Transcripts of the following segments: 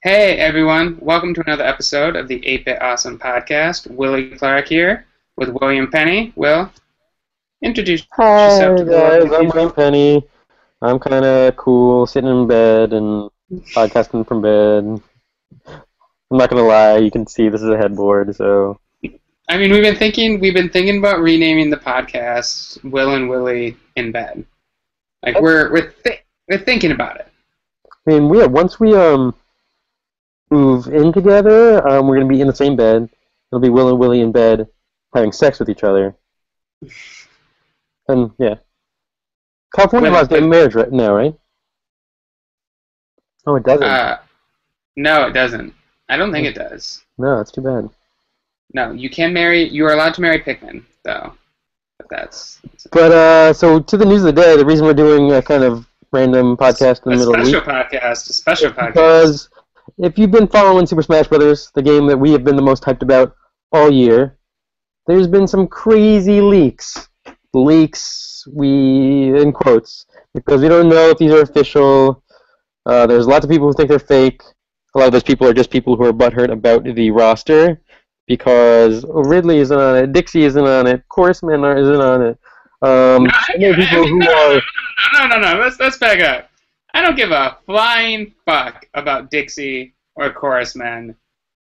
Hey everyone, welcome to another episode of the 8-Bit Awesome podcast. Willie Clark here with William Penny. Will, introduce yourself Hi to the world guys, as I'm usual. William Penny. I'm kind of cool, sitting in bed and podcasting from bed. I'm not gonna lie, you can see this is a headboard, so I mean, we've been thinking about renaming the podcast Will and Willie in bed. Like we're thinking about it. I mean, once we move in together, we're gonna be in the same bed. It'll be Will and Willie in bed having sex with each other, and yeah, California laws get marriage right now, right? Oh, it doesn't. Uh, no, it doesn't. I don't think it does. No, it's too bad. No, you can marry. You are allowed to marry Pikmin, though. But that's But so to the news of the day, the reason we're doing a kind of random podcast in the a middle of the special week. podcast. A special podcast. Because if you've been following Super Smash Bros., the game that we have been the most hyped about all year, there's been some crazy leaks. Leaks, in quotes, because we don't know if these are official. There's lots of people who think they're fake. A lot of those people are just people who are butthurt about the roster because Ridley isn't on it, Dixie isn't on it, Chorusman isn't on it. No, And there are people who are no. Let's back up. I don't give a flying fuck about Dixie or Chorus Men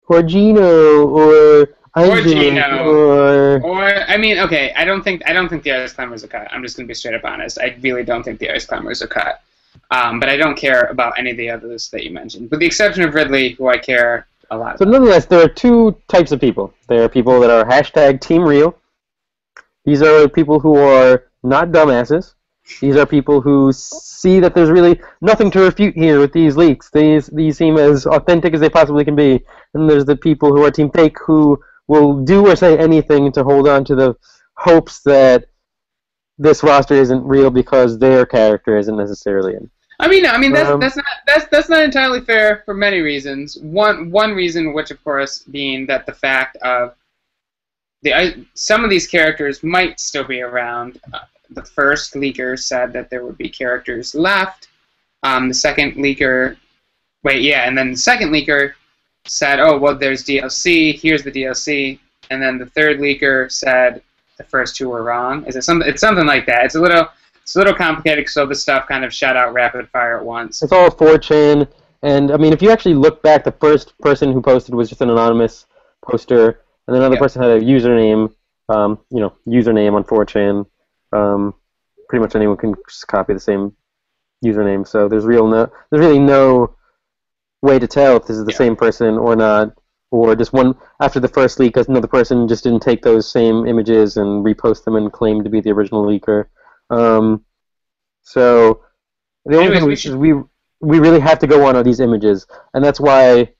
or Gino or or Isaac Gino or I mean, okay. I don't think the Ice Climbers are cut. I'm just gonna be straight up honest. I really don't think the Ice Climbers are cut. But I don't care about any of the others that you mentioned, with the exception of Ridley, who I care a lot So about. nonetheless, there are two types of people. There are people that are hashtag Team Real. These are people who are not dumbasses. These are people who see that there's really nothing to refute here with these leaks. These seem as authentic as they possibly can be. And there's the people who are Team Fake who will do or say anything to hold on to the hopes that this roster isn't real because their character isn't necessarily in. That's not entirely fair for many reasons. One reason, which of course being that the fact of some of these characters might still be around. The first leaker said that there would be characters left. The second leaker, and then the second leaker said, "Oh, well, there's DLC. Here's the DLC." And then the third leaker said the first two were wrong. It's something like that. It's a little complicated because all the stuff kind of shot out rapid fire at once. It's all 4chan, and I mean, if you actually look back, the first person who posted was just an anonymous poster, and another person had a username, username on 4chan. Pretty much anyone can just copy the same username, so there's really no way to tell if this is the same person or not, or just one after the first leak, because another person just didn't take those same images and repost them and claim to be the original leaker. So the only thing is we really have to go on are these images, and that's why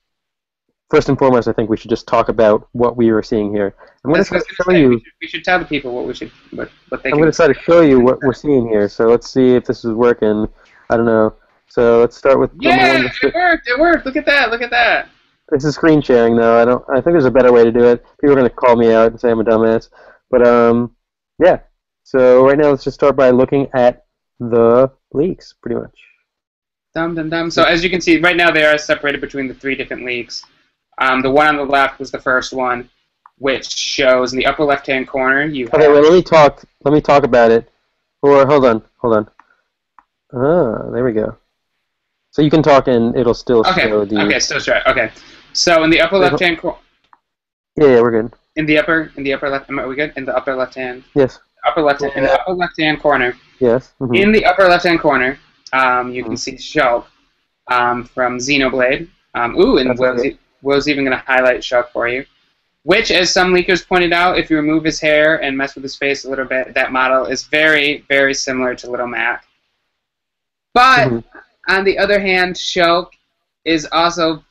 first and foremost I think we should just talk about what we are seeing here. I'm going to try to show you. We should tell the people what they can. I'm going to try to show you what we're seeing here. So let's see if this is working. I don't know. So let's start with it worked. It worked. Look at that. This is screen sharing though. I think there's a better way to do it. People are going to call me out and say I'm a dumbass. But yeah. So right now let's just start by looking at the leaks, pretty much. Dum. So as you can see, right now they are separated between the three different leaks. The one on the left was the first one, which shows in the upper left-hand corner you have... Okay, well, let me talk about it. Or hold on. Ah, there we go. So you can talk and it'll still show the... Okay, still show it. Okay. So in the upper left-hand corner... Yeah, we're good. In the upper left... Are we good? In the upper left-hand... Yes. In the upper left-hand corner... Yes. Mm-hmm. In the upper left-hand corner, you can see Shulk from Xenoblade. And Will's even going to highlight Shulk for you. Which, as some leakers pointed out, if you remove his hair and mess with his face a little bit, that model is very, very similar to Little Mac. But, on the other hand, Shulk is also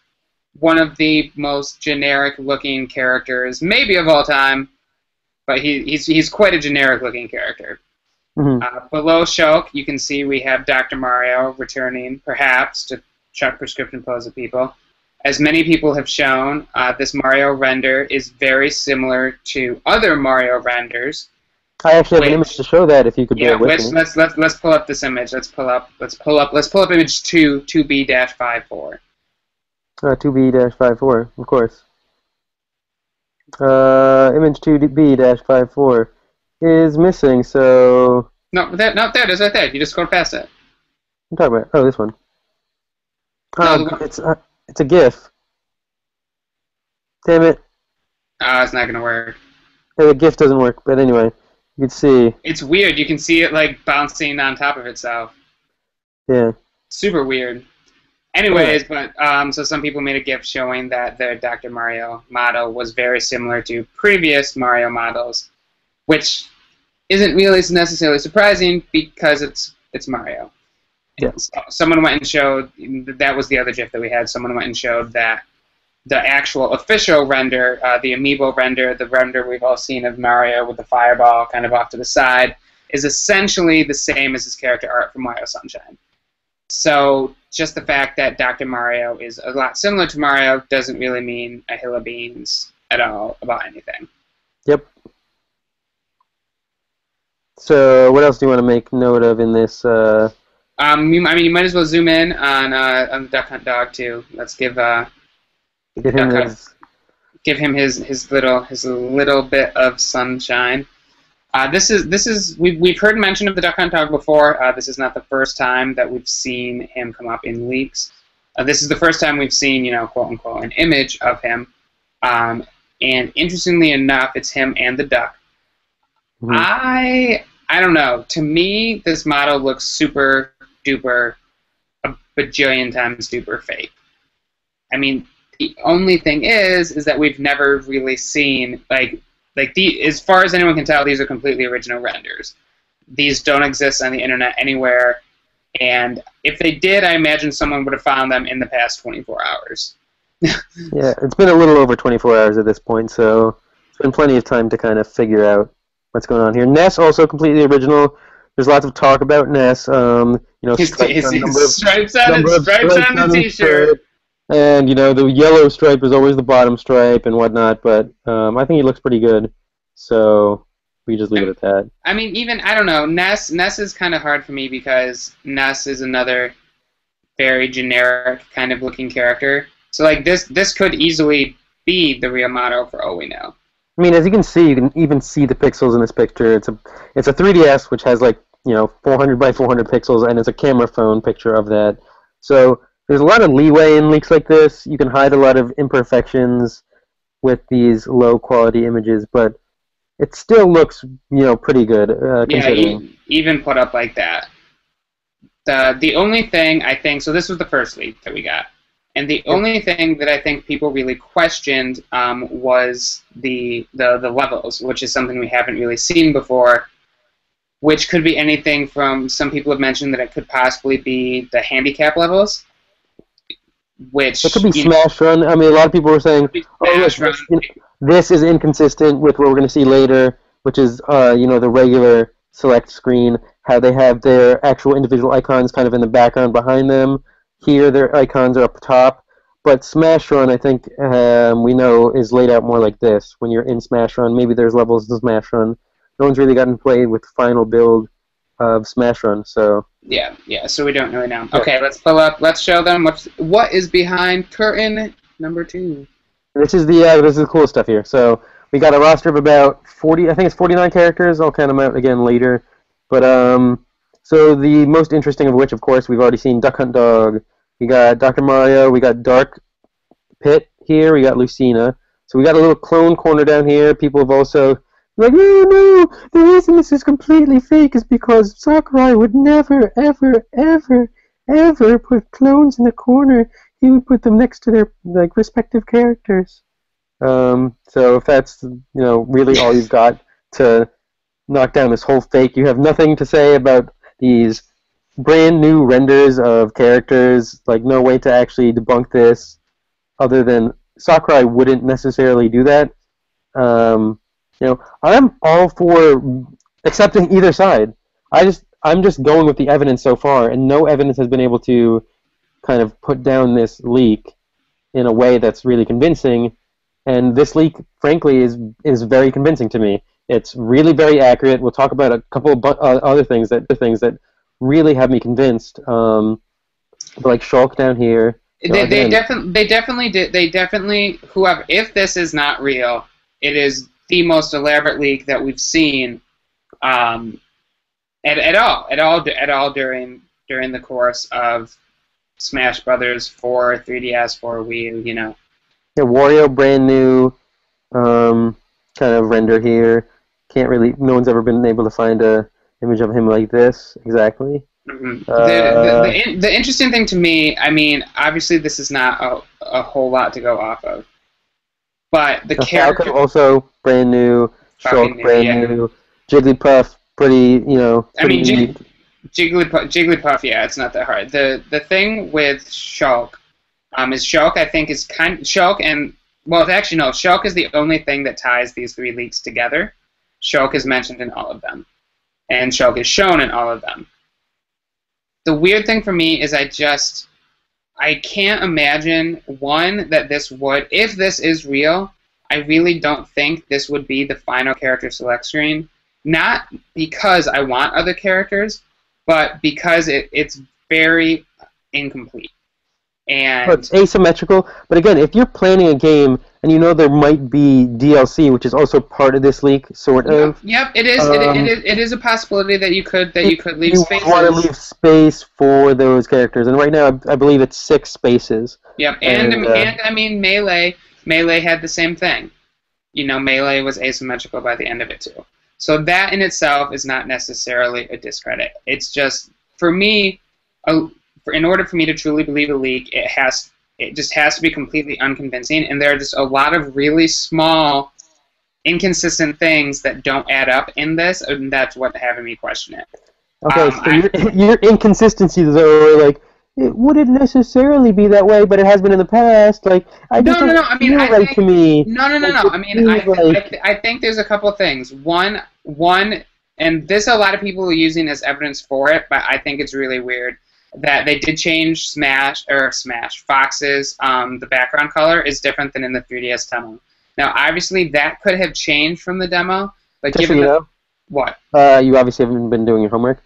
one of the most generic-looking characters, maybe of all time, but he's quite a generic-looking character. Below Shulk, you can see we have Dr. Mario returning, perhaps, to chuck prescription pills at people. As many people have shown, this Mario render is very similar to other Mario renders. I actually have an image to show that if you could bear with me. Let's pull up this image. Let's pull up image 2B-54. 2B-54, of course. Image 2B-54 is missing, so... No, there it is right there. You just scrolled past it. I'm talking about... Oh, this one. No, It's a GIF. Damn it. it's not gonna work. Yeah, the GIF doesn't work, but anyway, you can see. It's weird. You can see it like bouncing on top of itself. Yeah. Super weird. Anyways, but so some people made a GIF showing that the Dr. Mario model was very similar to previous Mario models, which isn't really necessarily surprising because it's Mario. Yeah. So someone went and showed, that was the other GIF that we had, someone went and showed that the actual official render, the amiibo render, the render we've all seen of Mario with the fireball kind of off to the side, is essentially the same as his character art from Mario Sunshine. So just the fact that Dr. Mario is a lot similar to Mario doesn't really mean a hill of beans at all about anything. Yep. So what else do you want to make note of in this? I mean, you might as well zoom in on the Duck Hunt Dog too. Let's give give him his little bit of sunshine. We've heard mention of the Duck Hunt Dog before. This is not the first time that we've seen him come up in leaks. This is the first time we've seen, quote unquote, an image of him. And interestingly enough, it's him and the duck. Mm-hmm. I don't know. To me, this model looks super duper, a bajillion times duper fake. I mean, the only thing is that we've never really seen as far as anyone can tell, these are completely original renders. These don't exist on the internet anywhere, and if they did, I imagine someone would have found them in the past 24 hours. Yeah, it's been a little over 24 hours at this point, so it's been plenty of time to kind of figure out what's going on here. Ness also completely original. There's lots of talk about Ness. Stripes on the t-shirt. And, the yellow stripe is always the bottom stripe and whatnot, but I think he looks pretty good, so we just leave it at that. I mean, I don't know, Ness is kind of hard for me because Ness is another very generic kind of looking character. So, this could easily be the real model for all we know. I mean, as you can even see the pixels in this picture. It's a 3DS, which has, 400 by 400 pixels, and it's a camera phone picture of that. So there's a lot of leeway in leaks like this. You can hide a lot of imperfections with these low-quality images, but it still looks, pretty good. Even put up like that. The only thing I think, so this was the first leak that we got, and the only thing that I think people really questioned was the levels, which is something we haven't really seen before, which could be anything from, some people have mentioned that it could possibly be the handicap levels. Which it could be Smash Run. I mean, a lot of people were saying, this is inconsistent with what we're going to see later, which is, the regular select screen, how they have their actual individual icons kind of in the background behind them. Here, their icons are up top. But Smash Run, I think, we know, is laid out more like this. When you're in Smash Run, maybe there's levels in Smash Run. No one's really gotten played with the final build of Smash Run, so... Yeah, so we don't really know. Okay, let's pull up, let's show them what is behind curtain number 2. This is the cool stuff here. So, we got a roster of about 40, I think it's 49 characters. I'll count them out again later. But, so the most interesting of which, of course, we've already seen Duck Hunt Dog. We got Dr. Mario, we got Dark Pit here, we got Lucina. So we got a little clone corner down here. People have also... oh no, the reason this is completely fake is because Sakurai would never, ever, ever, ever put clones in the corner. He would put them next to their respective characters. So if that's really all you've got to knock down this whole fake, you have nothing to say about these brand new renders of characters. No way to actually debunk this, other than Sakurai wouldn't necessarily do that. I'm all for accepting either side. I'm just going with the evidence so far, and no evidence has been able to kind of put down this leak in a way that's really convincing. And this leak, frankly, is very convincing to me. It's really very accurate. We'll talk about a couple of other things that really have me convinced. Like Shulk down here, They definitely did. They definitely, whoever, if this is not real, it is the most elaborate leak that we've seen, at all during the course of Smash Brothers for 3DS, for Wii U, you know. Yeah, Wario, brand new, kind of render here. Can't really. No one's ever been able to find a image of him like this exactly. Mm-hmm. The interesting thing to me, I mean, obviously this is not a whole lot to go off of, but the character Falcon also brand new, Shulk brand new, Jigglypuff pretty, you know. I mean, Jigglypuff, yeah, it's not that hard. The thing with Shulk, is Shulk, I think, is Shulk and, well, actually no, Shulk is the only thing that ties these three leaks together. Shulk is mentioned in all of them, and Shulk is shown in all of them. The weird thing for me is I can't imagine, one, that this would, if this is real, I really don't think this would be the final character select screen. Not because I want other characters, but because it's very incomplete. And it's asymmetrical, but again, if you're planning a game and you know there might be DLC, which is also part of this leak, sort of. Yep, it is. It is a possibility that you could leave spaces. You want to leave space for those characters, and right now I believe it's 6 spaces. Yep, and I mean Melee had the same thing. You know, Melee was asymmetrical by the end of it too. So that in itself is not necessarily a discredit. It's just, for me, in order for me to truly believe a leak, it just has to be completely unconvincing, and there are just a lot of really small, inconsistent things that don't add up in this, and that's what's having me question it. Okay, so your inconsistencies are like, it wouldn't necessarily be that way, but it has been in the past. Like, I No. I mean, I think, to me. No. I mean, I think there's a couple of things. One, and this a lot of people are using as evidence for it, but I think it's really weird that they did change Fox's, the background color is different than in the 3DS demo. Now, obviously, that could have changed from the demo, but Just given what? You obviously haven't been doing your homework.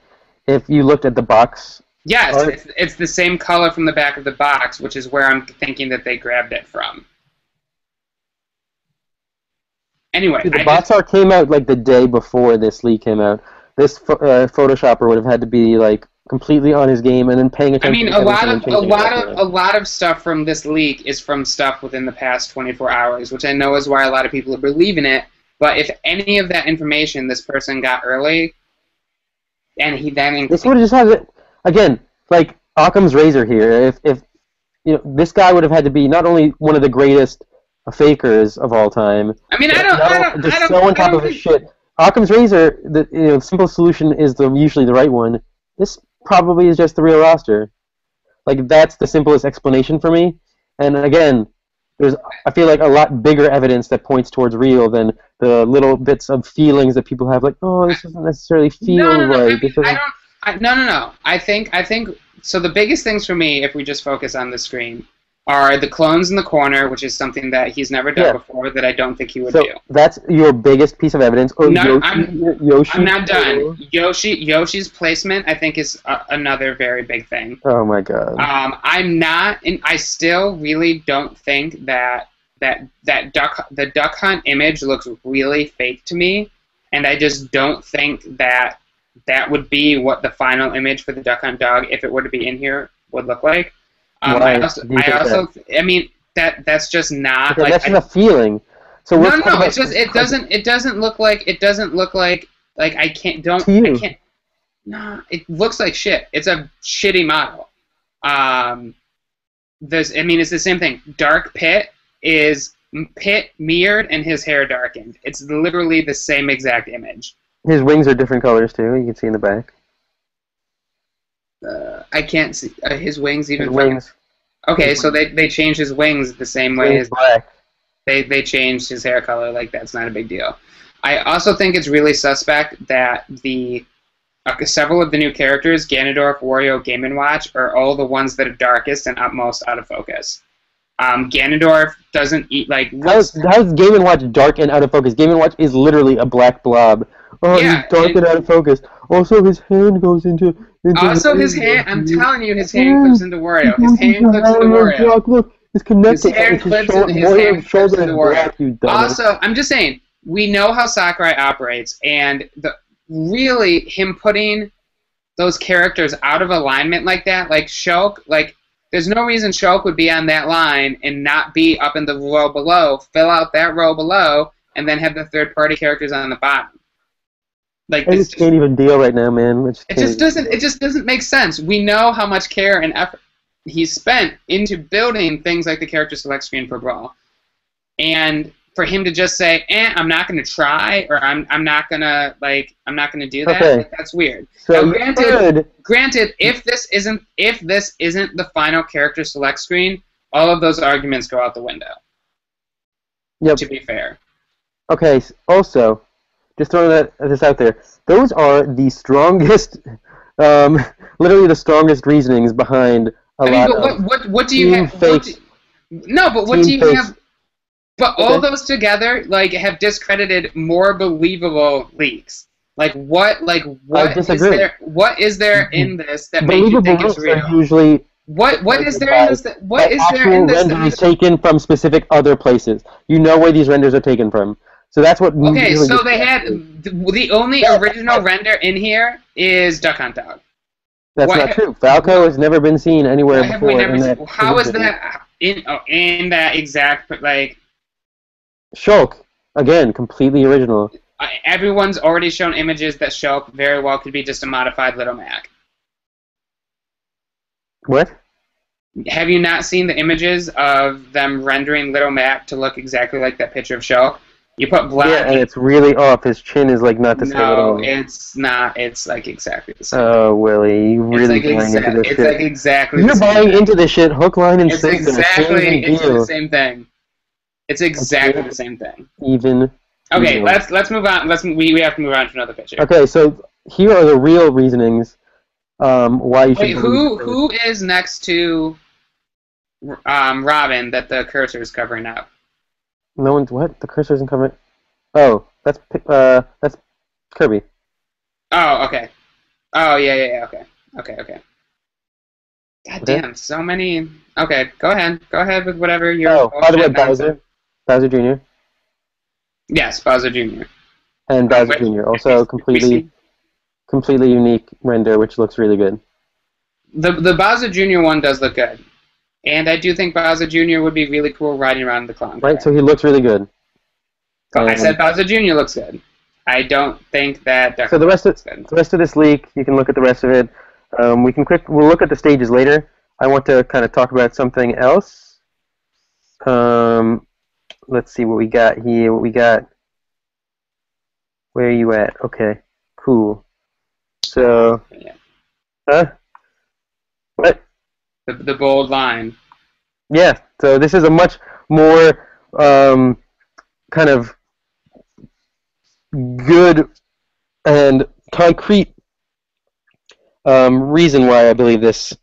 If you looked at the box. Yes, it's the same color from the back of the box, which is where I'm thinking that they grabbed it from. Anyway, the box art came out like the day before this leak came out. This Photoshopper would have had to be like completely on his game and then paying attention. I mean, a lot of stuff from this leak is from stuff within the past 24 hours, which I know is why a lot of people are believing it. But if any of that information this person got early, and he then this would have just had it again, like Occam's razor here. If you know, this guy would have had to be not only one of the greatest fakers of all time. I mean, I don't so on top of his shit. Occam's razor, the simple solution is usually the right one. This probably is just the real roster. Like, that's the simplest explanation for me. And again, I feel like a lot bigger evidence that points towards real than the little bits of feelings that people have. Like, oh, this doesn't necessarily feel right. No. I think so. The biggest things for me, if we just focus on the screen, are the clones in the corner, which is something that he's never done before that I don't think he would do. That's your biggest piece of evidence. Oh, no, Yoshi, I'm not done. Yoshi's placement, I think, is another very big thing. Oh my god. I still really don't think that the Duck Hunt image looks really fake to me, and I just don't think that would be what the final image for the Duck Hunt dog, if it were to be in here, would look like. I mean, that's just not. Okay, like, that's just a feeling. So no. It's just it doesn't look like I can't. No, it looks like shit. It's a shitty model. It's the same thing. Dark Pit is Pit mirrored and his hair darkened. It's literally the same exact image. His wings are different colors too. You can see in the back. I can't see his wings even. His wings. Okay, so they changed his wings the same way as black. They changed his hair color. Like, that's not a big deal. I also think it's really suspect that several of the new characters, Ganondorf, Wario, Game & Watch, are all the ones that are darkest and most out of focus. Ganondorf doesn't eat like. How's Game & Watch dark and out of focus? Game & Watch is literally a black blob Oh, Yeah, he's dark and out of focus. Also, his hand goes into also his hand. I'm telling you, his hand clips into Wario. His hand clips into Wario. Look, it's His connected. hand It's his clips into Wario's shoulder is black, you dumbass. Also, I'm just saying, we know how Sakurai operates, and really him putting those characters out of alignment like that, like Shulk, like there's no reason Shulk would be on that line and not be up in the row below. Fill out that row below, and then have the third-party characters on the bottom. Like I just can't even deal right now, man. It just doesn't make sense. We know how much care and effort he's spent into building things like the character select screen for Brawl, and for him to just say, I'm not going to try, or I'm not going to do that. Okay. Like, that's weird. So now, granted, if this isn't the final character select screen, all of those arguments go out the window. Yep. To be fair. Okay. Also, just throwing this out there, those are the strongest, literally the strongest reasonings behind a lot of. What do you have? What do you have? But all those together, like, have discredited more believable leaks. What is there in this that makes you think it's real? Usually what is there in this that renders taken from specific other places. You know where these renders are taken from. So that's what. Okay, so they had the only original render in here is Duck Hunt Dog. That's not true. Falco has never been seen anywhere before. How is that in that exact like? Shulk, again, completely original. Everyone's already shown images that Shulk very well could be just a modified Little Mac. What? Have you not seen the images of them rendering Little Mac to look exactly like that picture of Shulk? You put black. Yeah, and it's really off. His chin is like not the same at all. No, it's not. It's like exactly the same. Oh, Willie, you really buying into this shit. It's like exactly. You're buying into this shit, hook, line, and sinker. It's the same thing. It's exactly the same thing. Okay, let's move on. We have to move on to another picture. Okay, so here are the real reasonings why you should. Wait, who is next to Robin that the cursor is covering up? No one's what? The cursor isn't covering. Oh, that's Kirby. Oh, okay. Oh, yeah. Okay. God damn, so many. Okay, go ahead. Go ahead with whatever you're. Oh, by the way, Bowser Jr. Yes, Bowser Jr. And Bowser Jr. Also completely unique render, which looks really good. The Bowser Jr. one does look good. And I do think Bowser Jr. would be really cool riding around the clown car. Right, so he looks really good. I said Bowser Jr. looks good. I don't think that. So the rest of this leak, you can look at the rest of it. We'll look at the stages later. I want to kind of talk about something else. Let's see what we got here. Where are you at? Okay, cool. So, huh? What? The bold line. Yeah, so this is a much more kind of good and concrete reason why I believe this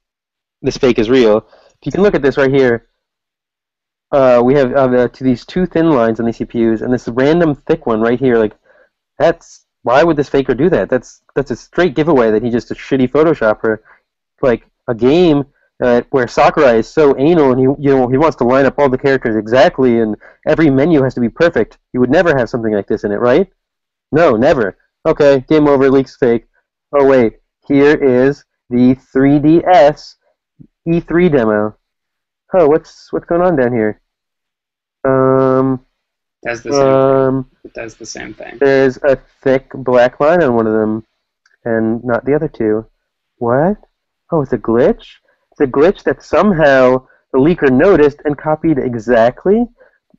fake is real. If you can look at this right here, we have these two thin lines on these CPUs and this random thick one right here. Like, why would this faker do that? That's a straight giveaway that he's just a shitty Photoshopper. Like a game where Sakurai is so anal and he wants to line up all the characters exactly and every menu has to be perfect. You would never have something like this in it, right? No, never. Okay, game over. Leaks fake. Oh wait, here is the 3DS E3 demo. Oh, what's going on down here? Does the same thing. It does the same thing. There's a thick black line on one of them, and not the other two. What? Oh, it's a glitch? It's a glitch that somehow the leaker noticed and copied exactly.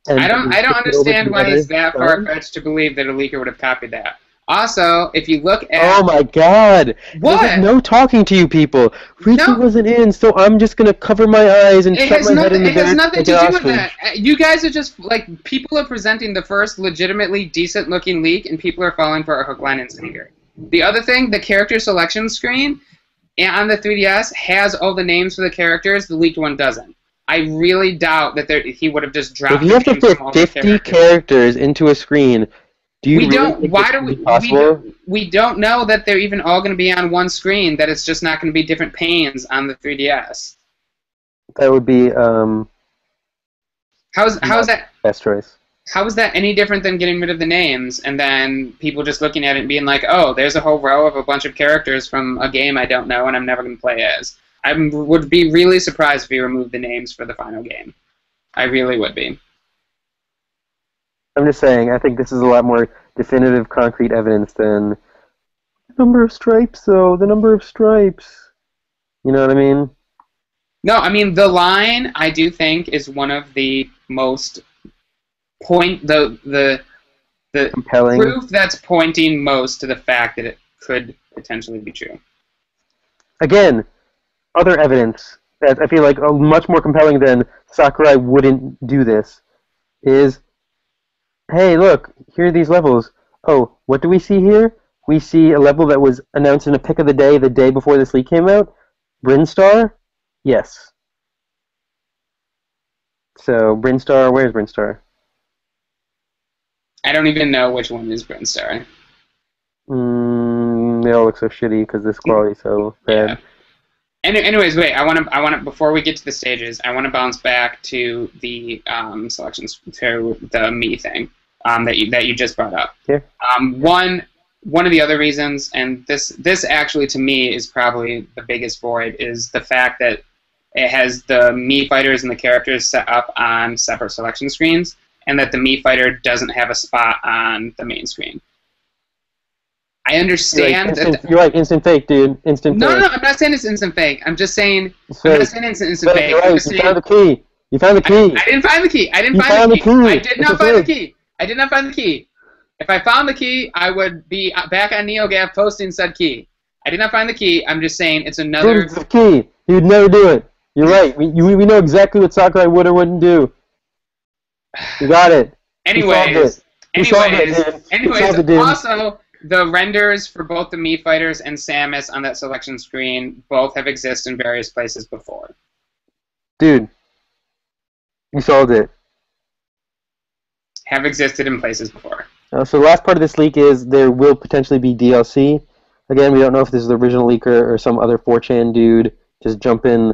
I don't understand why it's that far-fetched to believe that a leaker would have copied that. Also, if you look at... Oh my god! What? There's no talking to you people. Richie wasn't in, so I'm just gonna cover my eyes and shut my head in the back. It has nothing to do with that. You guys are just, like, people are presenting the first legitimately decent-looking leak, and people are falling for a hook, line, and sinker. The other thing, the character selection screen on the 3DS has all the names for the characters, the leaked one doesn't. I really doubt that he would have just dropped. If you have to fit 50 characters into a screen, Do you We really don't. think Why this do could we? be possible? We don't know that they're even all going to be on one screen. That it's just not going to be different panes on the 3DS. That would be How's not that? best choice. How is that any different than getting rid of the names and then people just looking at it and being like, oh, there's a whole row of a bunch of characters from a game I don't know and I'm never going to play as? I would be really surprised if you removed the names for the final game. I really would be. I'm just saying, I think this is a lot more definitive, concrete evidence than the number of stripes, though. The number of stripes. You know what I mean? No, I mean, the line, I do think, is one of the most the Compelling. proof that's pointing most to the fact that it could potentially be true. Again, other evidence that I feel like much more compelling than Sakurai wouldn't do this is, hey, look, here are these levels. Oh, what do we see here? We see a level that was announced in a pick of the day before this leak came out. Brinstar? Yes. So, Brinstar, where's Brinstar? I don't even know which one is Brinstar. They all look so shitty because this quality's so bad. Yeah. Anyways, wait. I want to before we get to the stages, I want to bounce back to the selections to the me thing that you just brought up. Yeah. One of the other reasons, and this actually to me is probably the biggest void, is the fact that it has the me fighters and the characters set up on separate selection screens, and that the me fighter doesn't have a spot on the main screen. I understand you're right, instant fake, dude. Instant fake. No, I'm not saying it's instant fake. I'm just saying I'm not saying it's instant fake. Right, you found the key. You found the key. I didn't find the key. I did not find the key. I did not find the key. If I found the key, I would be back on NeoGAF posting said key. I did not find the key. I'm just saying it's another... It's the key. He would never do it. You're right. We know exactly what Sakurai would or wouldn't do. You got it. Anyways, dude. Also, the renders for both the Mii Fighters and Samus on that selection screen both have existed in various places before. Dude, you solved it. Have existed in places before. So the last part of this leak is there will potentially be DLC. Again, we don't know if this is the original leaker or some other 4chan dude just jumping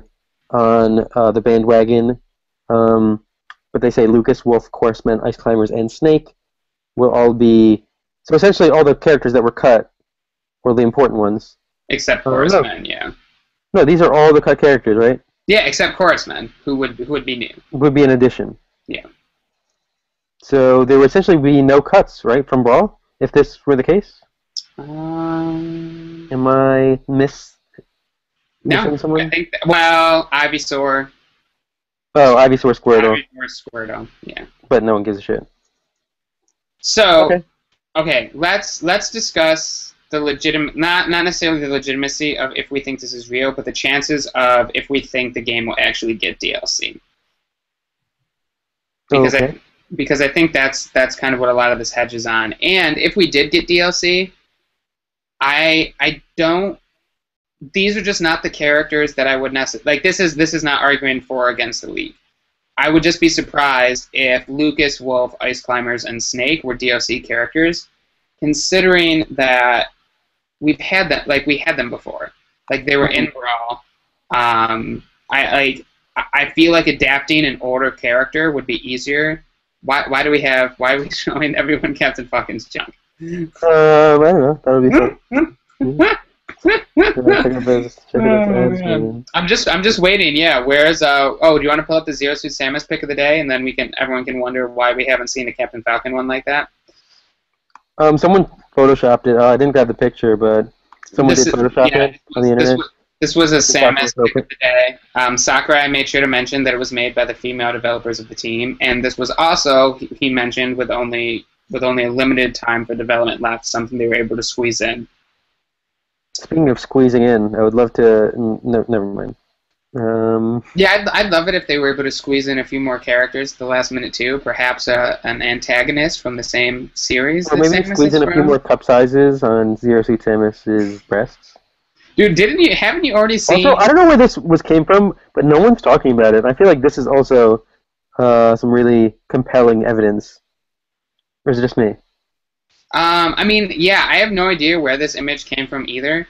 on the bandwagon. But they say Lucas, Wolf, Horseman, Ice Climbers, and Snake will all be... So essentially all the characters that were cut were the important ones. Except Horseman, yeah. No, these are all the cut characters, right? Yeah, except Horseman, who would be new. Would be an addition. Yeah. So there would essentially be no cuts, right, from Brawl, if this were the case? Am I missing someone? I think well, Ivysaur. Oh, Ivysaur, Squirtle. Squirtle, yeah. But no one gives a shit. So, okay, let's discuss the not necessarily the legitimacy of if we think this is real, but the chances of if we think the game will actually get DLC. Because I think that's kind of what a lot of this hedges on. And if we did get DLC, I don't. These are just not the characters that I would necessarily like. This is not arguing for or against the league. I would just be surprised if Lucas, Wolf, Ice Climbers, and Snake were DLC characters, considering that we had them before. Like they were in Brawl. I feel like adapting an older character would be easier. Why are we showing everyone Captain Falcon's junk? I don't know. That would be fun. I'm just waiting. Yeah, where's do you want to pull up the Zero Suit Samus pick of the day, and then everyone can wonder why we haven't seen a Captain Falcon one like that. Someone photoshopped it. I didn't grab the picture, but someone did Photoshop it on the internet. This was a Samus pick of the day. Sakurai made sure to mention that it was made by the female developers of the team, and this was also, he mentioned, with only a limited time for development left, something they were able to squeeze in. Speaking of squeezing in, I would love to... never mind. Yeah, I'd love it if they were able to squeeze in a few more characters at the last minute too. Perhaps an antagonist from the same series. Or maybe squeeze in a few more cup sizes on Zero Suit Samus's breasts. Dude, haven't you already seen... Also, I don't know where this came from, but no one's talking about it. I feel like this is also some really compelling evidence. Or is it just me? I mean, yeah, I have no idea where this image came from either.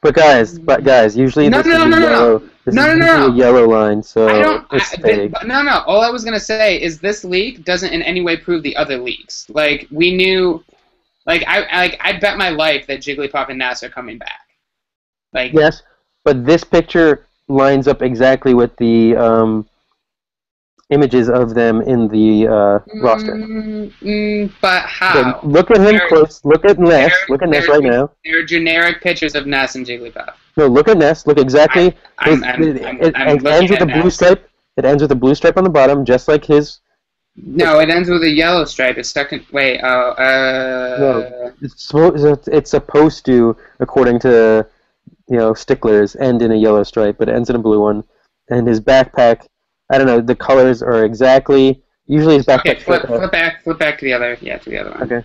But guys, usually No, this is no, a no, no, no, yellow. This no, is no, no, usually a no. yellow line, I so don't. it's fake. But no, no. All I was gonna say is this leak doesn't in any way prove the other leaks. Like we knew, I bet my life that Jigglypuff and Ness are coming back. Like, Yes, but this picture lines up exactly with the images of them in the roster. but Okay, how? look at him They're close. Look at Ness. they're Look at Ness they're right now. they're generic pictures of Ness and Jigglypuff. No, look at Ness. Look I, exactly. I'm It ends looking with at a blue Ness. stripe. It ends with a blue stripe on the bottom, just like his. No, it ends with a yellow stripe. It's second. Wait. Oh. No, it's supposed to, according to sticklers, end in a yellow stripe, but it ends in a blue one. And his backpack, I don't know. The colors are exactly. Usually his Okay. backpack. Flip back to the other. Yeah, to the other one. Okay,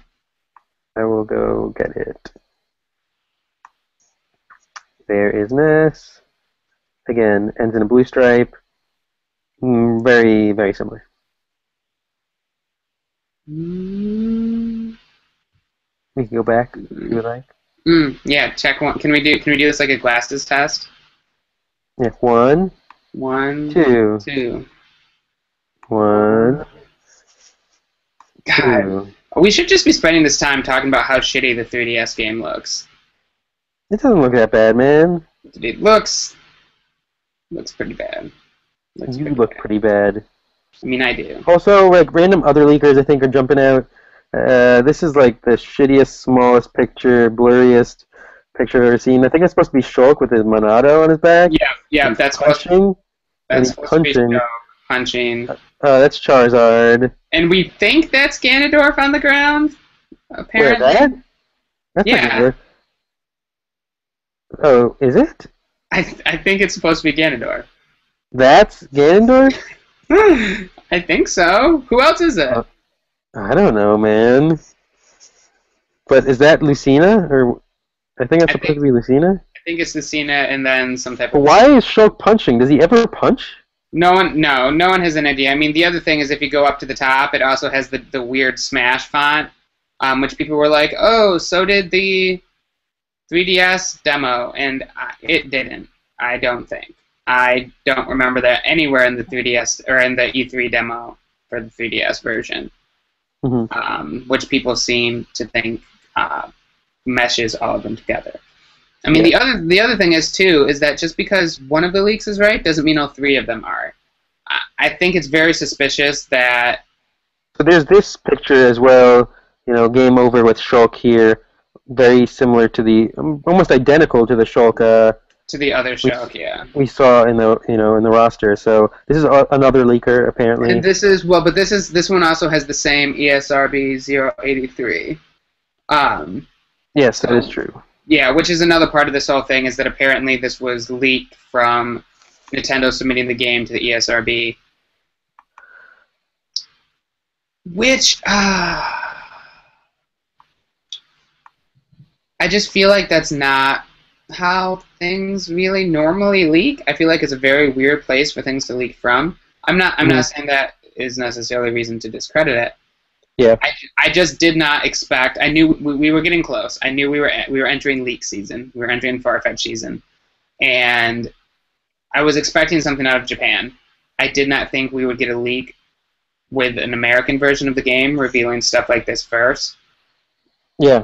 I will go get it. There is Ness. Again, ends in a blue stripe. Very, very similar. Mm, We can go back if you would like. yeah. Check one. Can we do this like a glasses test? Yeah, one, One, two, two. one, God, two. we should just be spending this time talking about how shitty the 3DS game looks. It doesn't look that bad, man. It looks pretty bad. You look pretty bad. I mean, I do. Also, like random other leakers, I think are jumping out. This is like the shittiest, smallest picture, blurriest picture I've ever seen. I think it's supposed to be Shulk with his Monado on his back. Yeah, He's that's punching. that's He's supposed to be punching. punching. That's Charizard. And we think that's Ganondorf on the ground. Where Apparently, that? That's yeah. not good. Oh, is it? I think it's supposed to be Ganondorf. That's Ganondorf? I think so. Who else is it? I don't know, man. But is that Lucina? Or I think that's supposed to be Lucina? I think it's Lucina and then some type But of... why is Shulk punching? Does he ever punch? No one has an idea. I mean, the other thing is if you go up to the top, it also has the weird Smash font, which people were like, oh, so did the 3DS demo, and it didn't. I don't think. I don't remember that anywhere in the 3DS or in the E3 demo for the 3DS version, which people seem to think meshes all of them together. I mean, the other thing is too is that just because one of the leaks is right doesn't mean all three of them are. I think it's very suspicious that. So there's this picture as well. Game over with Shulk here, very similar to the, almost identical to the Shulk. To the other Shulk, yeah. We saw in the in the roster. So this is another leaker apparently. And this one also has the same ESRB 083. Yes, that is true. Yeah, which is another part of this whole thing is that apparently this was leaked from Nintendo submitting the game to the ESRB. Which, I just feel like that's not how things really normally leak. I feel like it's a very weird place for things to leak from. I'm not saying that is necessarily a reason to discredit it. Yeah. I just did not expect. I knew we were getting close. I knew we were entering leak season. We were entering Farfetch season, and I was expecting something out of Japan. I did not think we would get a leak with an American version of the game revealing stuff like this first. Yeah.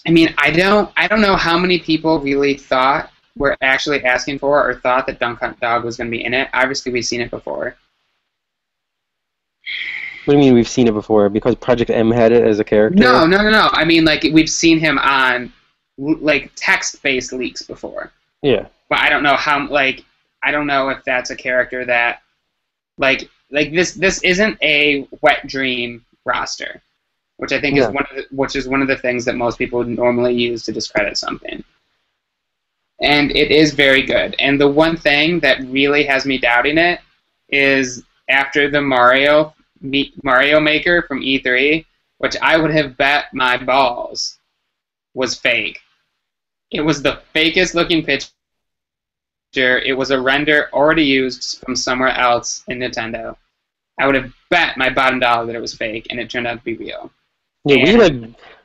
I mean, I don't know how many people really thought were actually asking for or thought that Dunk Hunt Dog was going to be in it. Obviously, we've seen it before. What do you mean we've seen it before? Because Project M had it as a character? No. I mean, like, we've seen him on, like, text-based leaks before. Yeah. But I don't know how, like, I don't know if that's a character that, like this isn't a wet dream roster, which I think is one of the things that most people would normally use to discredit something. And it is very good. And the one thing that really has me doubting it is after the Mario Maker from E3, which I would have bet my balls was fake. It was the fakest looking picture. It was a render already used from somewhere else in Nintendo. I would have bet my bottom dollar that it was fake, and it turned out to be real. Yeah,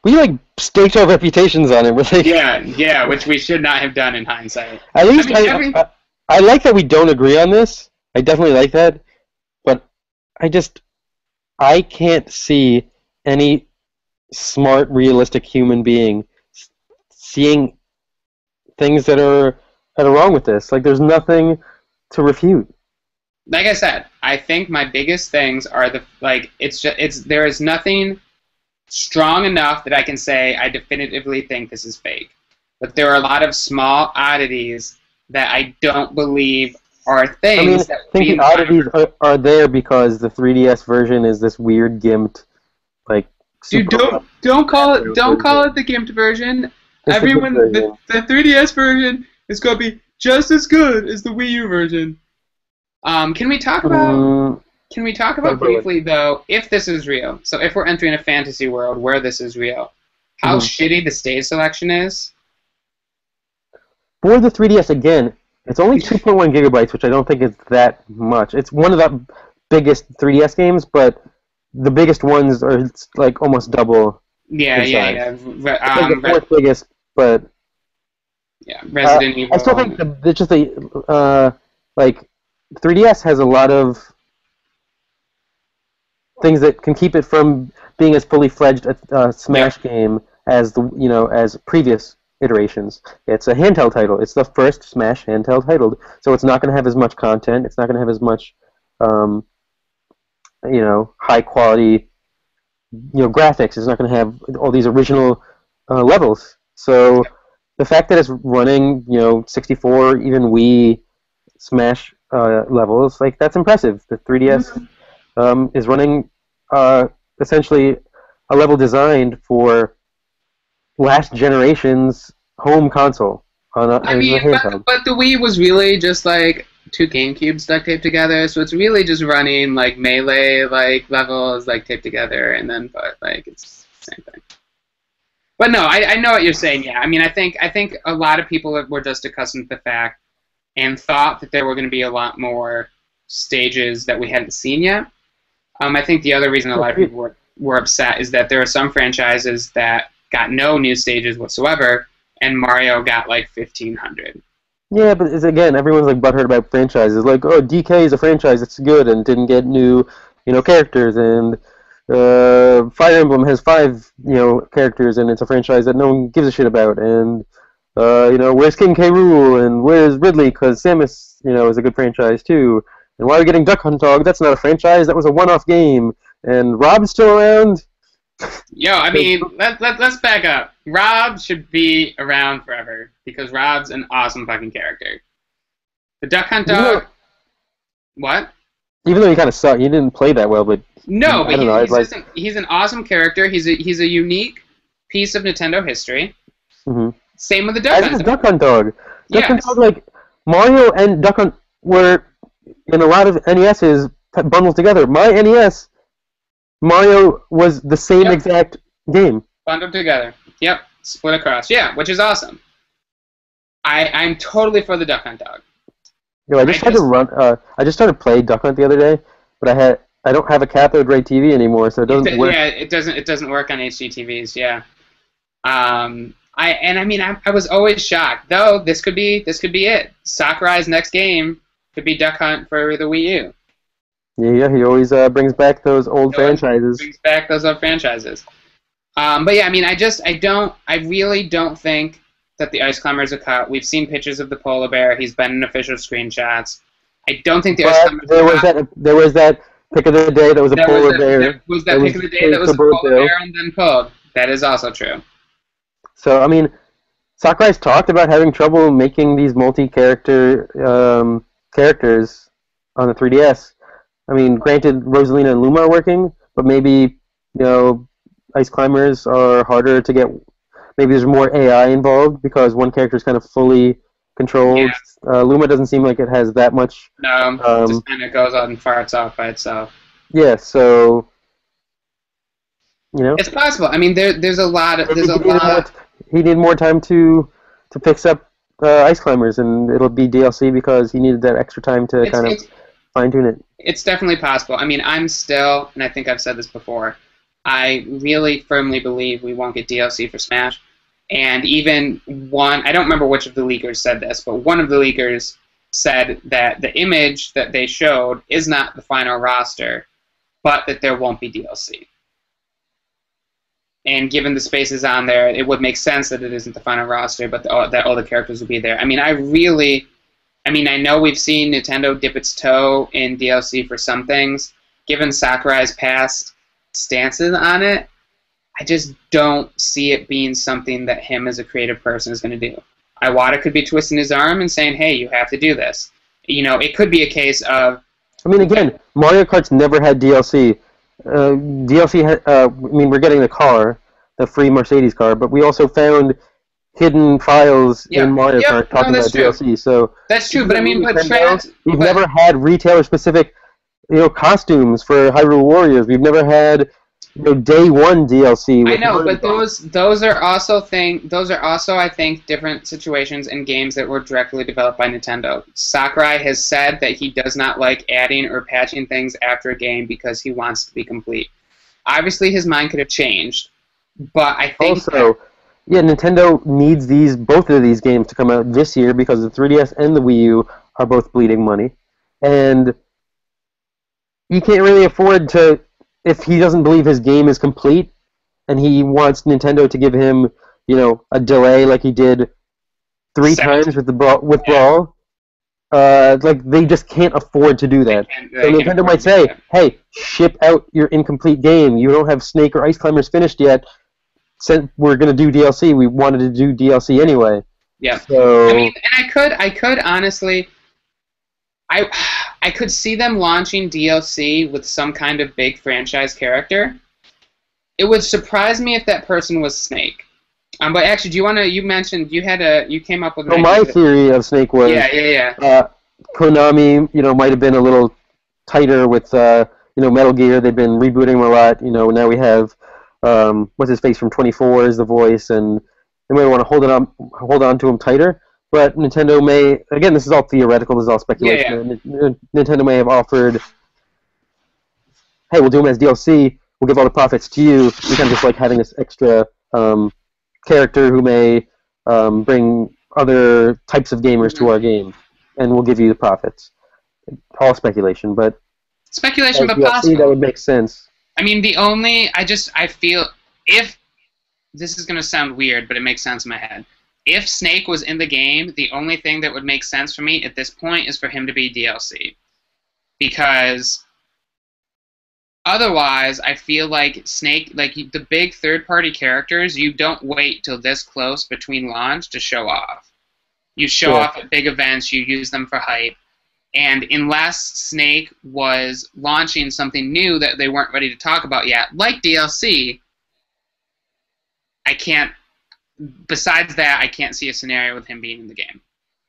we staked our reputations on it. We're like, yeah, which we should not have done in hindsight. At least I like that we don't agree on this. I definitely like that, but I can't see any smart, realistic human being seeing things that are wrong with this. Like, there's nothing to refute. Like I said, I think my biggest things are there is nothing strong enough that I can say I definitively think this is fake. But there are a lot of small oddities that I don't believe are things. I think the oddities are there because the 3DS version is this weird gimped, like. Dude, don't call it the gimped version. Everyone, the 3DS version is gonna be just as good as the Wii U version. Can we talk about briefly though if this is real? So if we're entering a fantasy world where this is real, how shitty the stage selection is? For the 3DS, again, it's only 2.1 gigabytes, which I don't think is that much. It's one of the biggest 3DS games, but the biggest ones are like almost double. Yeah. The fourth biggest, but yeah, Resident Evil. I still think it's just like 3DS has a lot of things that can keep it from being as fully fledged a Smash game as as previous iterations. It's a handheld title. It's the first Smash handheld title, so it's not going to have as much content. It's not going to have as much, high quality, graphics. It's not going to have all these original levels. So the fact that it's running, 64, even Wii Smash levels, like that's impressive. The 3DS is running essentially a level designed for last generation's home console on a handheld. But the Wii was really just like two GameCubes duct taped together, so it's really just running like Melee like levels like taped together, and then it's the same thing. But no, I know what you're saying. Yeah, I mean I think a lot of people were just accustomed to the fact and thought that there were going to be a lot more stages that we hadn't seen yet. I think the other reason a lot of people were upset is that there are some franchises that got no new stages whatsoever, and Mario got like 1,500. Yeah, but again, everyone's like butthurt about franchises. Like, oh, DK is a franchise that's good and didn't get new, characters, and Fire Emblem has 5, characters, and it's a franchise that no one gives a shit about. And where's King K. Rool and where's Ridley? Because Samus, is a good franchise too. And why are we getting Duck Hunt Dog? That's not a franchise. That was a one-off game. And Rob's still around. Yo, I mean, let's back up. Rob should be around forever because Rob's an awesome fucking character. The Duck Hunt Dog. What? Even though he kind of sucked, he didn't play that well, but no, but he's an awesome character. He's a unique piece of Nintendo history. Mm-hmm. Same with the Duck Hunt Dog. Duck Hunt Dog. Duck Hunt Dog, like Mario and Duck Hunt were in a lot of NESs bundled together. My NES. Mario was the same exact game. Bundled together. Yep. Split across. Yeah, which is awesome. I'm totally for the Duck Hunt Dog. I just started playing Duck Hunt the other day, but I don't have a cathode ray TV anymore, so it doesn't work. Yeah, it doesn't work on HD TVs. Yeah. I was always shocked. Though this could be it. Sakurai's next game could be Duck Hunt for the Wii U. Yeah, he always brings back those old franchises. Brings back those old franchises. But yeah, I mean, I really don't think that the Ice Climber is a cut. We've seen pictures of the polar bear. He's been in official screenshots. I don't think the Ice Climber. There was that pick of the day that was a polar bear. There was that pick of the day that was a polar bear and then pulled. That is also true. So I mean, Sakurai's talked about having trouble making these multi-character characters on the 3DS. I mean, granted, Rosalina and Luma are working, but maybe, Ice Climbers are harder to get. Maybe there's more AI involved because one character is kind of fully controlled. Yeah. Luma doesn't seem like it has that much. No, it just kind of goes out and farts off by itself. Yeah, so, It's possible. I mean, there's a lot. He needed more time to fix up Ice Climbers, and it'll be DLC because he needed that extra time to fine-tune it. It's definitely possible. I mean, I'm still, and I think I've said this before, I really firmly believe we won't get DLC for Smash. And even one, I don't remember which of the leakers said this, but one of the leakers said that the image that they showed is not the final roster, but that there won't be DLC. And given the spaces on there, it would make sense that it isn't the final roster, but that all the characters will be there. I mean, I know we've seen Nintendo dip its toe in DLC for some things. Given Sakurai's past stances on it, I just don't see it being something that him as a creative person is going to do. Iwata could be twisting his arm and saying, hey, you have to do this. You know, it could be a case of... I mean, again, Mario Kart's never had DLC. We're getting the car, the free Mercedes car, but we also found hidden files in Mario Kart talking about DLC. So that's true, but I mean, we've never had retailer-specific, costumes for Hyrule Warriors. We've never had, day one DLC. I know, but those are also I think different situations in games that were directly developed by Nintendo. Sakurai has said that he does not like adding or patching things after a game because he wants to be complete. Obviously, his mind could have changed, but I think also, Nintendo needs both of these games to come out this year because the 3DS and the Wii U are both bleeding money, and you can't really afford to. If he doesn't believe his game is complete, and he wants Nintendo to give him, a delay like he did 3 times with Brawl, they just can't afford to do that. So Nintendo might say, hey, ship out your incomplete game. You don't have Snake or Ice Climbers finished yet. Since we're going to do DLC, we wanted to do DLC anyway. Yeah. So, I mean, and I could honestly... I could see them launching DLC with some kind of big franchise character. It would surprise me if that person was Snake. But actually, do you want to? You mentioned you came up with. My theory of Snake was Konami, might have been a little tighter with Metal Gear. They've been rebooting him a lot. Now we have what's his face from 24 is the voice, and they might want to hold on to him tighter. But Nintendo may, again, this is all theoretical, this is all speculation. Nintendo may have offered, hey, we'll do them as DLC, we'll give all the profits to you. We kind of just like having this extra character who may bring other types of gamers to our game, and we'll give you the profits. All speculation, but speculation, but DLC, possible. That would make sense. I mean, I feel, if, this is going to sound weird, but it makes sense in my head. If Snake was in the game, the only thing that would make sense for me at this point is for him to be DLC. Because otherwise, I feel like Snake, like the big third-party characters, you don't wait till this close between launch to show off. You show off at big events, you use them for hype. And unless Snake was launching something new that they weren't ready to talk about yet, like DLC, I can't... Besides that, I can't see a scenario with him being in the game.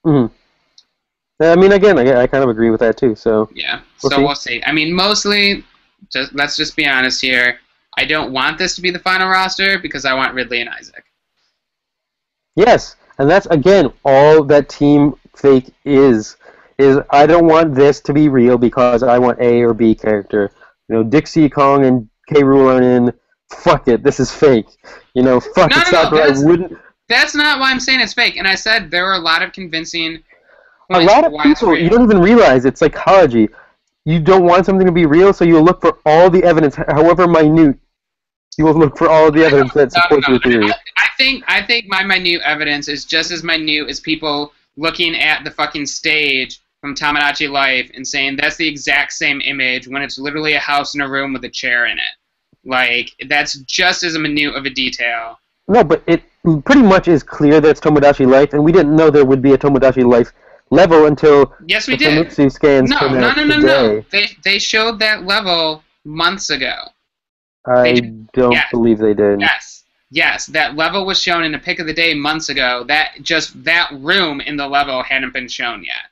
Mm-hmm. I mean, again, I kind of agree with that too. So yeah, we'll see. I mean, mostly, let's just be honest here. I don't want this to be the final roster because I want Ridley and Isaac. Yes, and that's again all that Team Fake is I don't want this to be real because I want A or B character. Dixie Kong and K. Rool aren't in. Fuck it, this is fake. Fuck it, Sakurai wouldn't... That's not why I'm saying it's fake. And I said there were a lot of convincing points. A lot of people, you don't even realize, it's psychology. You don't want something to be real, so you'll look for all the evidence, however minute. You will look for all the evidence that supports your theory. I think my minute evidence is just as minute as people looking at the fucking stage from Tomodachi Life and saying that's the exact same image when it's literally a house in a room with a chair in it. Like, that's just as minute of a detail. No, but it pretty much is clear that it's Tomodachi Life, and we didn't know there would be a Tomodachi Life level until yes, we did. Famitsu scans came out today. No. They showed that level months ago. I don't believe they did. Yes, that level was shown in a pick of the day months ago. That room in the level hadn't been shown yet.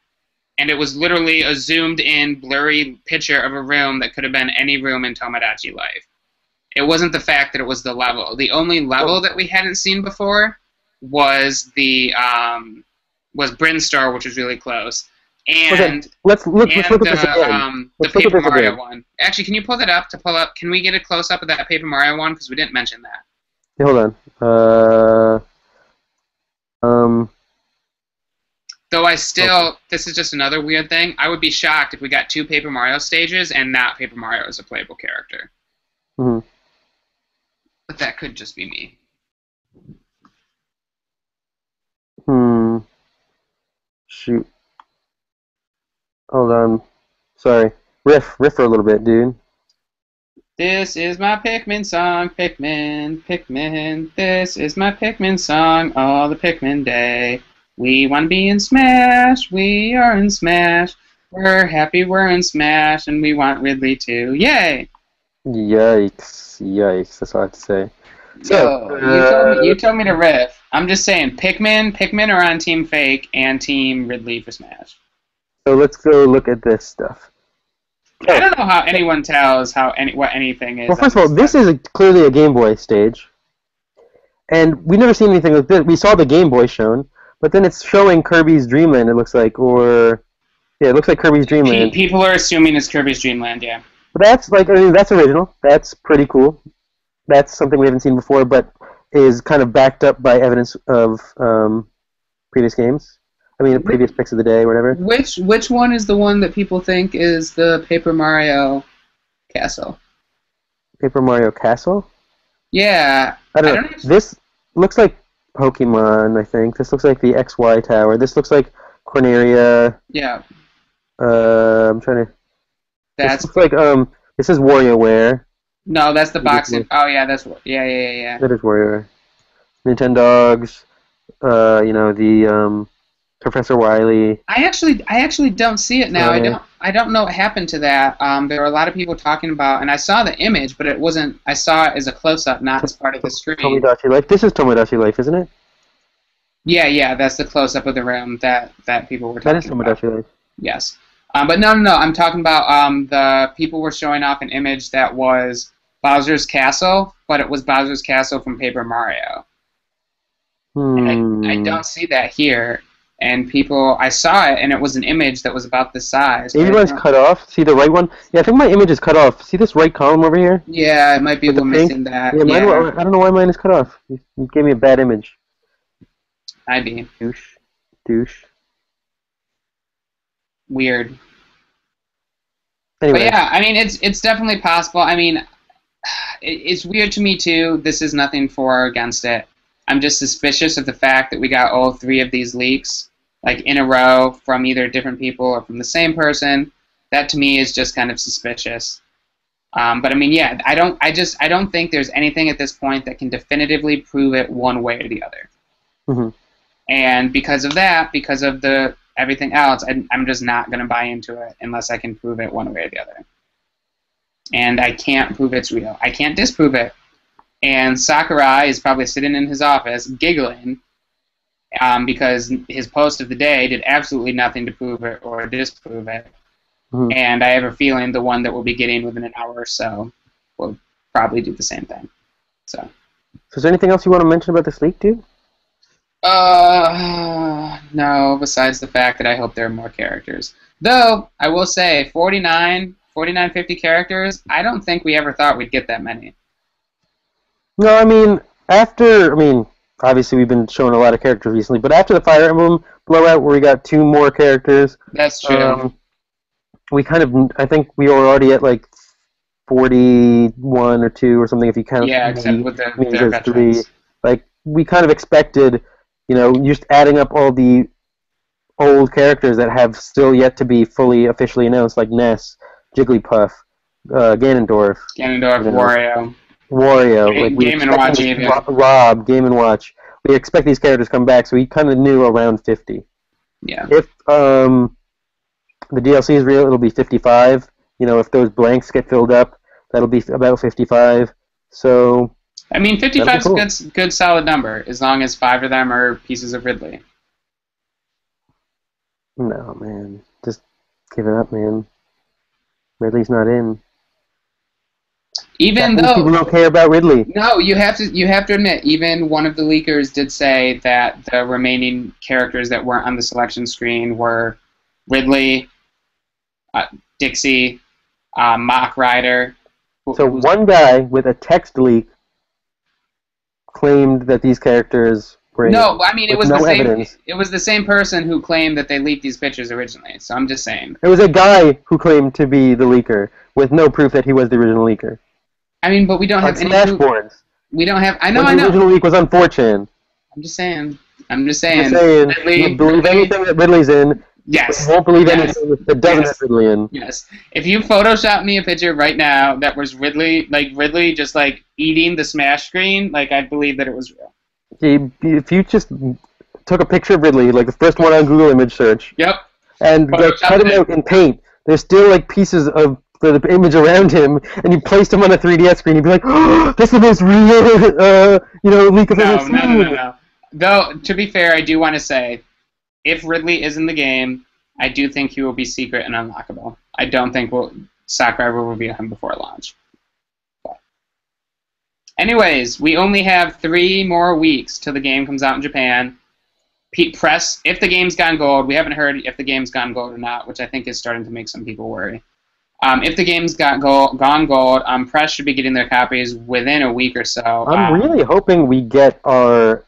And it was literally a zoomed-in, blurry picture of a room that could have been any room in Tomodachi Life. It wasn't the fact that it was the level. The only level that we hadn't seen before was was Brinstar, which was really close. and let's look at this the again. the Paper Mario one. Actually, can you pull that up to pull up? Can we get a close up of that Paper Mario one because we didn't mention that. Yeah, hold on. Though I still, this is just another weird thing. I would be shocked if we got 2 Paper Mario stages and not Paper Mario as a playable character. Mm-hmm. But that could just be me. Shoot. Hold on. Sorry. Riff for a little bit, dude. This is my Pikmin song, Pikmin. This is my Pikmin song, all the Pikmin day. We want to be in Smash, we are in Smash. We're happy we're in Smash, and we want Ridley too. Yay! Yikes, that's all I have to say. So, you told me to riff. I'm just saying, Pikmin are on Team Fake and Team Ridley for Smash. So let's go look at this stuff. I don't know how anyone tells what anything is. Well, first of all, this is clearly a Game Boy stage. And we've never seen anything like this. We saw the Game Boy shown, but then it's showing Kirby's Dream Land, it looks like, or... Yeah, it looks like Kirby's Dream Land. People are assuming it's Kirby's Dream Land, yeah. But that's, like, I mean, that's original. That's pretty cool. That's something we haven't seen before, but is kind of backed up by evidence of previous games. I mean, previous picks of the day, or whatever. Which one is the one that people think is the Paper Mario castle? Paper Mario Castle? Yeah. I don't know. This looks like Pokemon, I think. This looks like the XY Tower. This looks like Corneria. Yeah. I'm trying to... That's... This looks like, this is WarioWare. No, that's the boxing... Oh, yeah, that's... Yeah. That is WarioWare. Nintendogs. You know, the, Professor Wily. I actually don't see it now. I don't know what happened to that. There were a lot of people talking about, and I saw the image, but it wasn't. I saw it as a close-up, not as part of the screen. Tomodachi Life. This is Tomodachi Life, isn't it? Yeah. That's the close-up of the room that people were talking about. That is Tomodachi Life. Yes, but no. I'm talking about the people were showing off an image that was Bowser's Castle, but it was Bowser's Castle from Paper Mario. And I don't see that here. And I saw it, and it was an image that was about this size. Maybe mine's cut off. See the right one? Yeah, I think my image is cut off. See this right column over here? Yeah, it might be a little missing that. Yeah, I don't know why mine is cut off. You gave me a bad image. Ivy. Douche. Weird. Anyway. But yeah, I mean, it's definitely possible. I mean, it's weird to me, too. This is nothing for or against it. I'm just suspicious of the fact that we got all 3 of these leaks like in a row from either different people or from the same person. That to me is just kind of suspicious. But I mean, yeah, I don't think there's anything at this point that can definitively prove it one way or the other. Mm-hmm. And because of that, because of everything else, I'm just not going to buy into it unless I can prove it one way or the other. And I can't prove it's real. I can't disprove it. And Sakurai is probably sitting in his office giggling because his post of the day did absolutely nothing to prove it or disprove it. Mm-hmm. And I have a feeling the one that we'll be getting within an hour or so will probably do the same thing. So is there anything else you want to mention about this leak, dude? No, besides the fact that I hope there are more characters. Though, I will say, 49, 50 characters, I don't think we ever thought we'd get that many. No, I mean, obviously we've been showing a lot of characters recently, but after the Fire Emblem blowout where we got 2 more characters... That's true. I think we were already at like 41 or 2 or something if you count... Yeah, except with the 3. Like, we kind of expected, just adding up all the old characters that have still yet to be fully officially announced, like Ness, Jigglypuff, Ganondorf, Wario, Game and Watch, even. Rob, Game and Watch. We expect these characters to come back, so we kind of knew around 50. Yeah. If the DLC is real, it'll be 55. If those blanks get filled up, that'll be about 55. So. I mean, 55 is a good solid number, as long as 5 of them are pieces of Ridley. No, man. Just give it up, man. Ridley's not in. Even though people don't care about Ridley. No, you have to admit, even one of the leakers did say that the remaining characters that weren't on the selection screen were Ridley, Dixie, Mock Rider. So one guy with a text leak claimed that these characters were No, I mean it with was no the same. evidence. It was the same person who claimed that they leaked these pictures originally. So I'm just saying. It was a guy who claimed to be the leaker with no proof that he was the original leaker. I mean, but we don't On have any Smash proof. boards. We don't have. I know. When the original leak was on 4chan. I'm just saying. I'm just saying. I'm saying Ridley, you believe anything that Ridley's in. Yes. You won't believe anything that doesn't have Ridley in. Yes. If you Photoshop me a picture right now that was Ridley just like eating the Smash screen, like I'd believe that it was real. If you just took a picture of Ridley, like the first one on Google image search. Yep. And like cut him out in paint. There's still like pieces of the image around him, and you placed him on a 3DS screen. You'd be like, "Oh, that's the most real, leak I've ever seen." No. Though to be fair, I do want to say, if Ridley is in the game, I do think he will be secret and unlockable. I don't think Sakurai will reveal him before launch. But. Anyways, we only have 3 more weeks till the game comes out in Japan. Press, if the game's gone gold, we haven't heard if the game's gone gold or not, which I think is starting to make some people worry. If the game's gone gold, Press should be getting their copies within a week or so. I'm really hoping we get our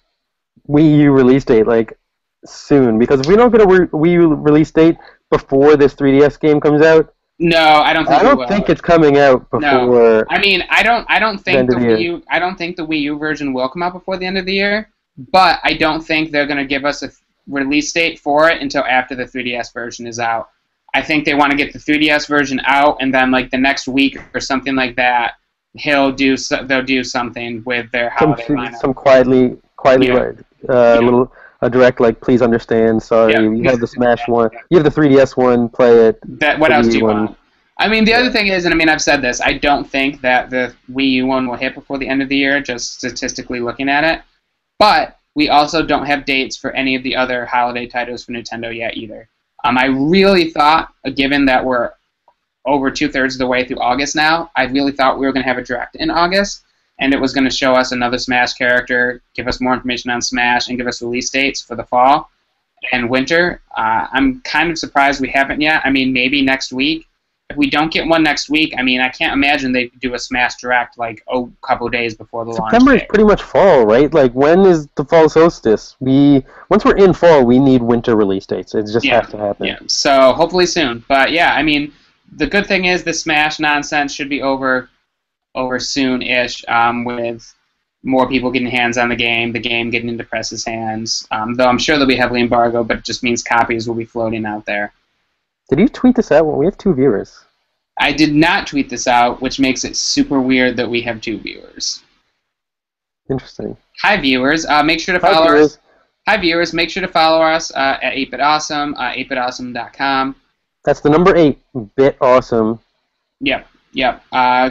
Wii U release date like soon, because if we don't get a Wii U release date before this 3DS game comes out, no, I don't think I don't think it's coming out before. No. I mean, I don't think the Wii U. I don't think the Wii U version will come out before the end of the year. But I don't think they're going to give us a release date for it until after the 3DS version is out. I think they want to get the 3DS version out, and then like the next week or something like that, they'll do something with their holiday lineup. Some quietly a direct like, please understand, sorry, you have the Smash one, you have the 3DS one, play it. What else do you want? I mean, the other thing is, and I mean, I've said this, I don't think that the Wii U one will hit before the end of the year, just statistically looking at it. But we also don't have dates for any of the other holiday titles for Nintendo yet either. I really thought, given that we're over 2/3 of the way through August now, I really thought we were going to have a Direct in August, and it was going to show us another Smash character, give us more information on Smash, and give us release dates for the fall and winter. I'm kind of surprised we haven't yet. I mean, maybe next week. If we don't get one next week, I mean, I can't imagine they do a Smash Direct like a couple days before the launch. September is pretty much fall, right? Like, when is the fall solstice? Once we're in fall, we need winter release dates. It just has to happen. Yeah, so hopefully soon. But yeah, I mean, the good thing is the Smash nonsense should be over soon-ish, with more people getting hands on the game getting into press's hands. Though I'm sure they'll be heavily embargoed, but it just means copies will be floating out there. Did you tweet this out? Well, we have 2 viewers. I did not tweet this out, which makes it super weird that we have 2 viewers. Interesting. Hi, viewers. Make sure to follow us. Hi, viewers. Make sure to follow us at 8BitAwesome, 8BitAwesome.com. That's the number 8, BitAwesome. Yep.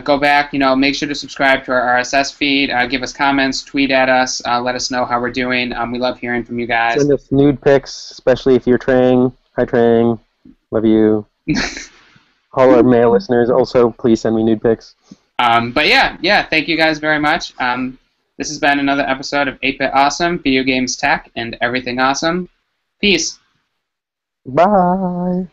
Go back. Make sure to subscribe to our RSS feed. Give us comments. Tweet at us. Let us know how we're doing. We love hearing from you guys. Send us nude pics, especially if you're Trang. Hi, Trang. Love you. All our male listeners, also, please send me nude pics. But yeah, thank you guys very much. This has been another episode of 8-Bit Awesome, Video Games Tech, and Everything Awesome. Peace. Bye.